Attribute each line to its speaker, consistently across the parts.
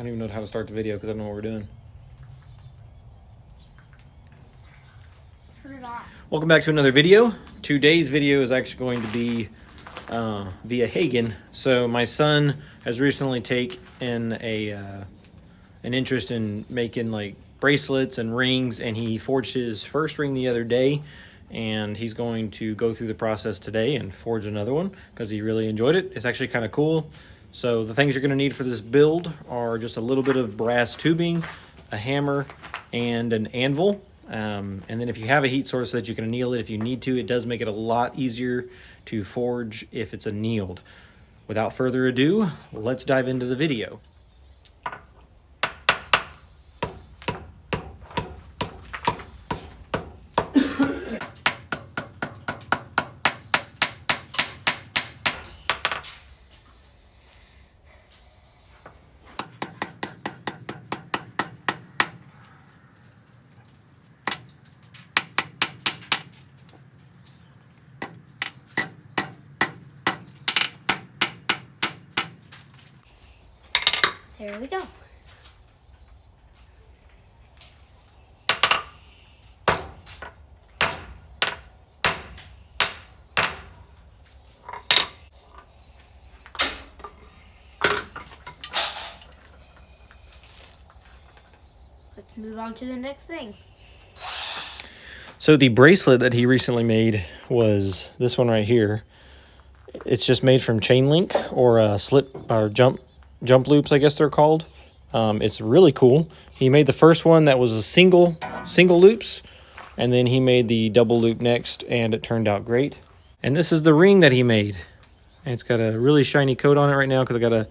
Speaker 1: don't even know how to start the video because I don't know what we're doing.
Speaker 2: Turn it off.
Speaker 1: Welcome back to another video. Today's video is actually going to be via Hagen. So my son has recently taken an interest in making like bracelets and rings, and he forged his first ring the other day, and he's going to go through the process today and forge another one because he really enjoyed it. It's actually kind of cool. So the things you're going to need for this build are just a little bit of brass tubing, a hammer, and an anvil. And then if you have a heat source so that you can anneal it if you need to, it does make it a lot easier to forge if it's annealed. Without further ado, let's dive into the video.
Speaker 2: There we go. Let's move on to the next thing.
Speaker 1: So the bracelet that he recently made was this one right here. It's just made from chain link or slip or jump loops, I guess they're called. It's really cool. He made the first one that was a single loops, and then he made the double loop next, and it turned out great. And this is the ring that he made. And it's got a really shiny coat on it right now because I got a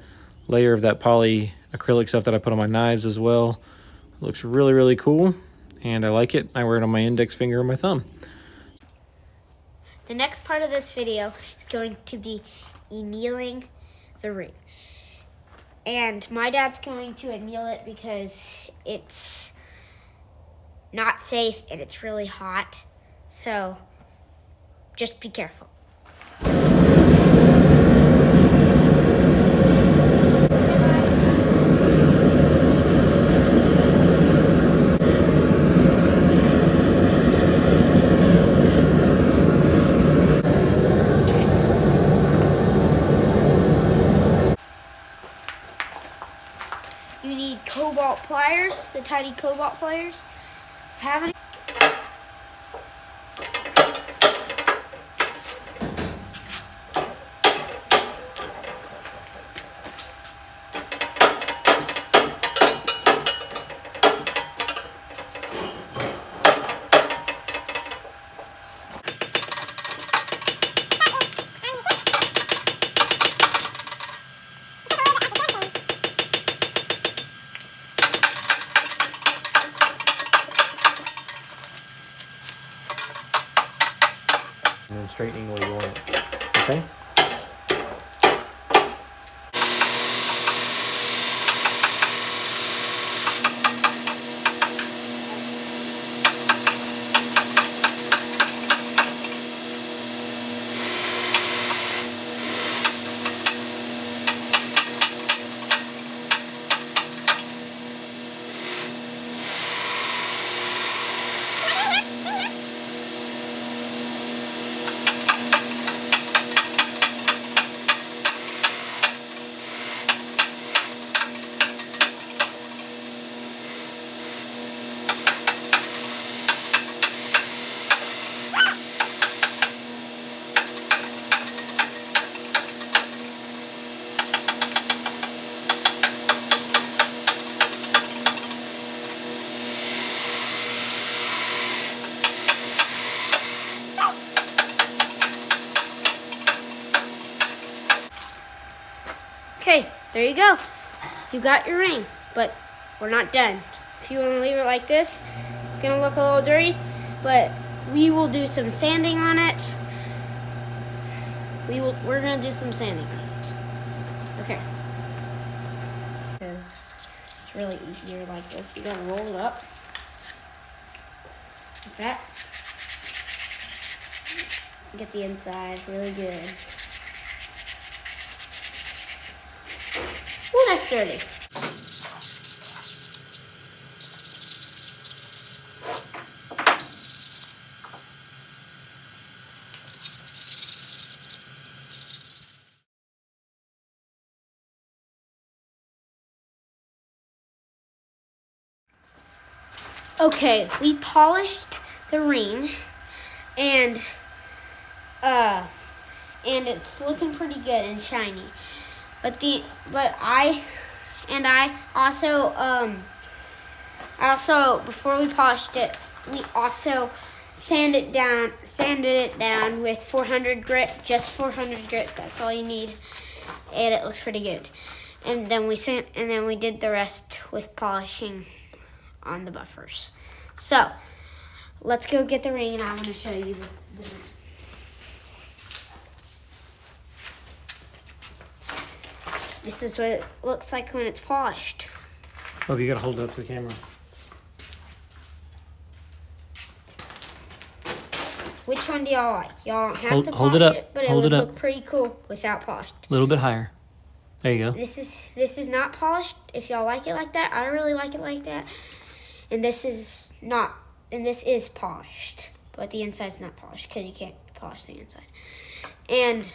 Speaker 1: layer of that poly acrylic stuff that I put on my knives as well. It looks really, really cool, and I like it. I wear it on my index finger and my thumb.
Speaker 2: The next part of this video is going to be annealing the ring. And my dad's going to anneal it because it's not safe and it's really hot. So just be careful. You need cobalt pliers, the tiny cobalt pliers. Have any?
Speaker 1: And then straightening where you want it. Okay? Okay, there you go. You got your ring, but we're not done. If you want to leave it like this, it's gonna look a little dirty, but we will do some sanding on it. We're gonna do some sanding on it. Okay. Because it's really easier like this. You gotta roll it up like that. Get the inside really good. Ooh, that's dirty.
Speaker 2: Okay, we polished the ring, and it's looking pretty good and shiny. But I also before we polished it, we also sanded it down with 400 grit, just 400 grit. That's all you need, and it looks pretty good. And then we did the rest with polishing on the buffers. So let's go get the ring, and I'm going to show you the ring. This is what it looks like when it's polished.
Speaker 1: Oh, you gotta hold it up to the camera.
Speaker 2: Which one do y'all like? Y'all don't have to
Speaker 1: Hold it
Speaker 2: polish
Speaker 1: up.
Speaker 2: it, but
Speaker 1: Hold
Speaker 2: it
Speaker 1: it
Speaker 2: would
Speaker 1: up.
Speaker 2: look pretty cool without polished.
Speaker 1: A little bit higher. There you go.
Speaker 2: This is not polished. If y'all like it like that, I really like it like that. And this is not, and this is polished, but the inside's not polished because you can't polish the inside. And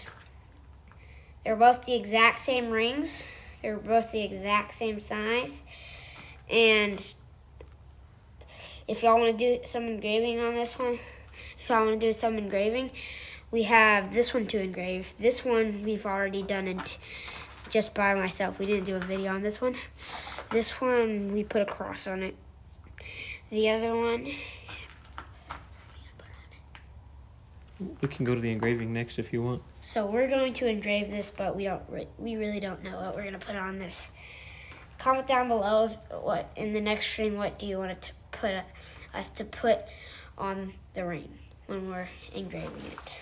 Speaker 2: they're both the exact same rings. They're both the exact same size. And if y'all want to do some engraving on this one, we have this one to engrave. This one we've already done it just by myself. We didn't do a video on this one. This one we put a cross on it. The other one,
Speaker 1: We can go to the engraving next if you want.
Speaker 2: so we're going to engrave this, but we really don't know what we're going to put on this. Comment down below what in the next stream, what do you want to put us to put on the ring when we're engraving it.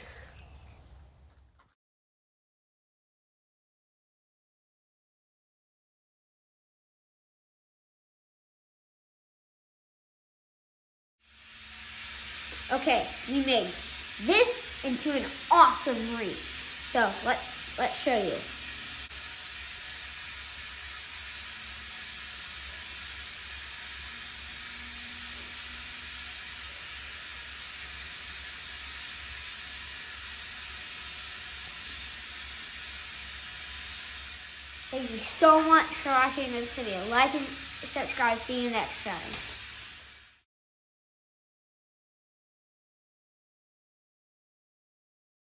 Speaker 2: Okay, we made this into an awesome ring. So let's show you. Thank you so much for watching this video. Like and subscribe. See you next time.